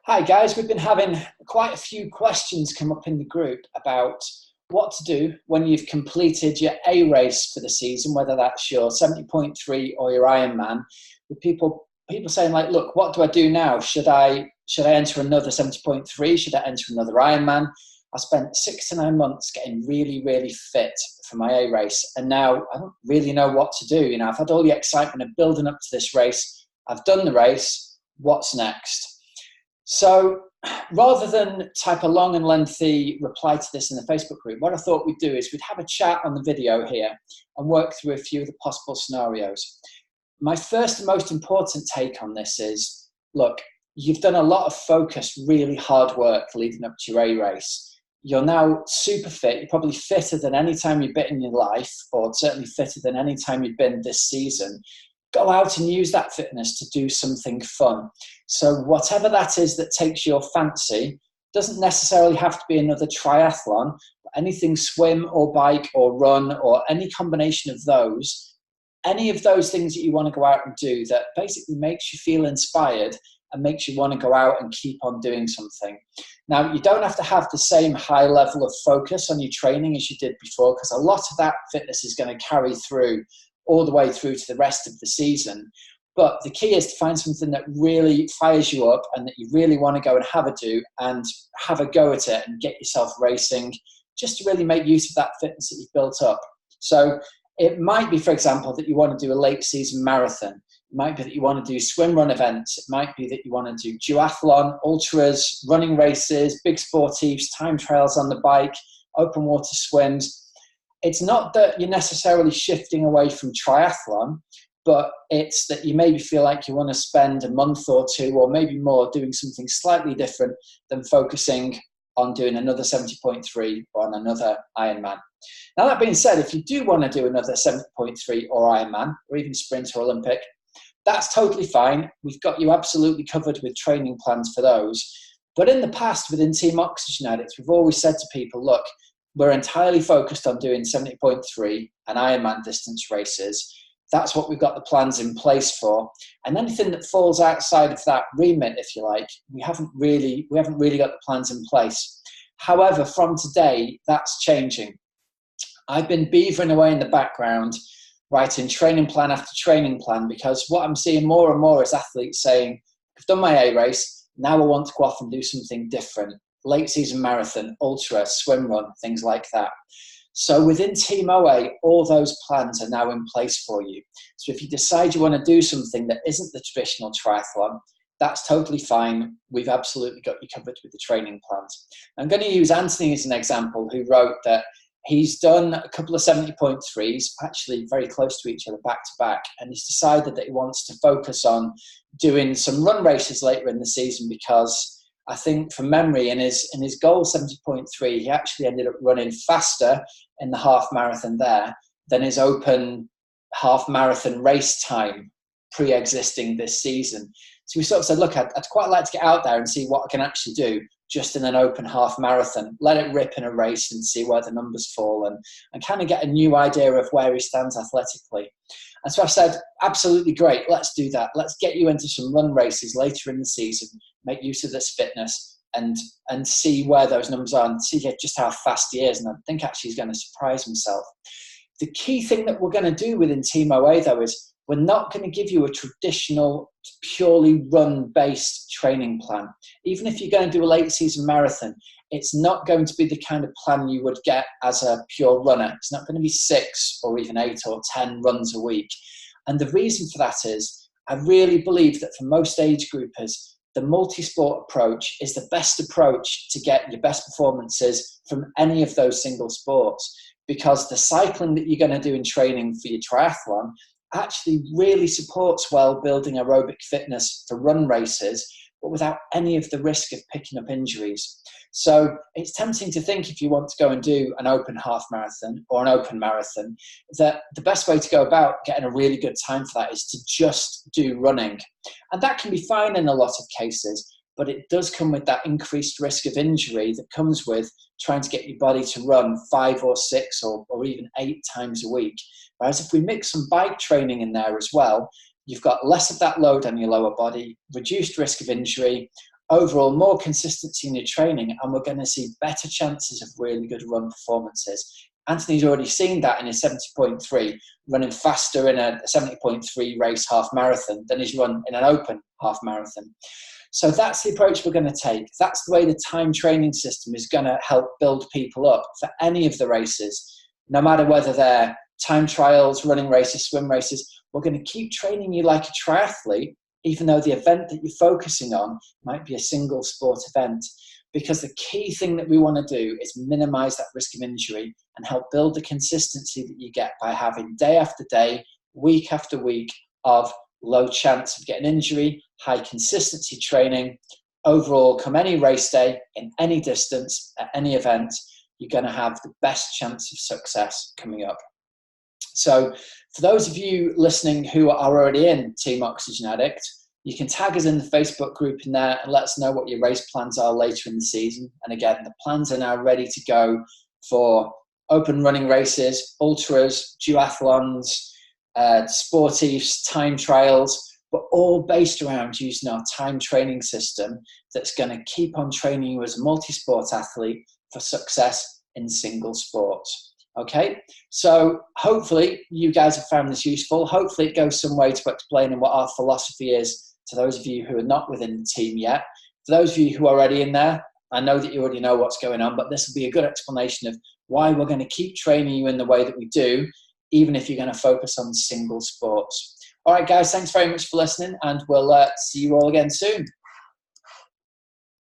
Hi guys, we've been having quite a few questions come up in the group about what to do when you've completed your A race for the season, whether that's your 70.3 or your Ironman. With people saying like, look, what do I do now? Should I enter another 70.3? Should I enter another Ironman? I spent 6 to 9 months getting really, really fit for my A race, and now I don't really know what to do. I've had all the excitement of building up to this race. I've done the race. What's next? So rather than type a long and lengthy reply to this in the Facebook group, what I thought we'd do is we'd have a chat on the video here and work through a few of the possible scenarios. My first and most important take on this is, look, you've done a lot of focused, really hard work leading up to your A race. You're now super fit. You're probably fitter than any time you've been in your life, or certainly fitter than any time you've been this season. Go out and use that fitness to do something fun. So whatever that is that takes your fancy, doesn't necessarily have to be another triathlon, but anything swim or bike or run or any combination of those, any of those things that you want to go out and do that basically makes you feel inspired and makes you want to go out and keep on doing something. Now, you don't have to have the same high level of focus on your training as you did before, because a lot of that fitness is going to carry through all the way through to the rest of the season. But the key is to find something that really fires you up and that you really want to go and have a do and have a go at it and get yourself racing, just to really make use of that fitness that you've built up. So it might be, for example, that you want to do a late season marathon. It might be that you want to do swim run events. It might be that you want to do duathlon, ultras, running races, big sportives, time trials on the bike, open water swims. It's not that you're necessarily shifting away from triathlon, but it's that you maybe feel like you want to spend a month or two or maybe more doing something slightly different than focusing on doing another 70.3 or on another Ironman. Now, that being said, if you do want to do another 70.3 or Ironman or even sprint or Olympic, that's totally fine. We've got you absolutely covered with training plans for those. But in the past, within Team Oxygen Addicts, we've always said to people, look, we're entirely focused on doing 70.3 and Ironman distance races. That's what we've got the plans in place for. And anything that falls outside of that remit, if you like, we haven't really got the plans in place. However, from today, that's changing. I've been beavering away in the background, writing training plan after training plan, because what I'm seeing more and more is athletes saying, I've done my A race, now I want to go off and do something different. Late season marathon, ultra, swim run, things like that. So within Team OA, all those plans are now in place for you. So if you decide you want to do something that isn't the traditional triathlon, that's totally fine. We've absolutely got you covered with the training plans. I'm going to use Anthony as an example, who wrote that he's done a couple of 70.3s, actually very close to each other, back to back, and he's decided that he wants to focus on doing some run races later in the season, because I think from memory, in his goal 70.3, he actually ended up running faster in the half marathon there than his open half marathon race time pre-existing this season. So we sort of said, look, I'd quite like to get out there and see what I can actually do just in an open half marathon, let it rip in a race and see where the numbers fall and kind of get a new idea of where he stands athletically. And so I said, absolutely great, let's do that. Let's get you into some run races later in the season, make use of this fitness and see where those numbers are and see just how fast he is. And I think actually he's going to surprise himself. The key thing that we're going to do within Team OA, though, is we're not going to give you a traditional, purely run-based training plan. Even if you're going to do a late season marathon, it's not going to be the kind of plan you would get as a pure runner. It's not going to be 6 or even 8 or 10 runs a week. And the reason for that is I really believe that for most age groupers, the multi-sport approach is the best approach to get your best performances from any of those single sports, because the cycling that you're going to do in training for your triathlon actually really supports well building aerobic fitness for run races, but without any of the risk of picking up injuries. So it's tempting to think, if you want to go and do an open half marathon or an open marathon, that the best way to go about getting a really good time for that is to just do running. And that can be fine in a lot of cases, but it does come with that increased risk of injury that comes with trying to get your body to run 5 or 6 or even 8 times a week. Whereas if we mix some bike training in there as well, you've got less of that load on your lower body, reduced risk of injury, overall more consistency in your training, and we're going to see better chances of really good run performances. Anthony's already seen that in his 70.3, running faster in a 70.3 race half marathon than he's run in an open half marathon. So that's the approach we're going to take. That's the way the time training system is going to help build people up for any of the races, no matter whether they're time trials, running races, swim races. We're going to keep training you like a triathlete, even though the event that you're focusing on might be a single sport event. Because the key thing that we want to do is minimize that risk of injury and help build the consistency that you get by having day after day, week after week of low chance of getting injury, high consistency training. Overall, come any race day, in any distance, at any event, you're going to have the best chance of success coming up. So for those of you listening who are already in Team Oxygen Addict, you can tag us in the Facebook group in there and let us know what your race plans are later in the season. And again, the plans are now ready to go for open running races, ultras, duathlons, sportives, time trials, but all based around using our time training system that's going to keep on training you as a multi-sport athlete for success in single sports. Okay, so hopefully you guys have found this useful. Hopefully it goes some way to explaining what our philosophy is to those of you who are not within the team yet. For those of you who are already in there, I know that you already know what's going on, but this will be a good explanation of why we're going to keep training you in the way that we do, even if you're going to focus on single sports. All right, guys, thanks very much for listening, and we'll see you all again soon.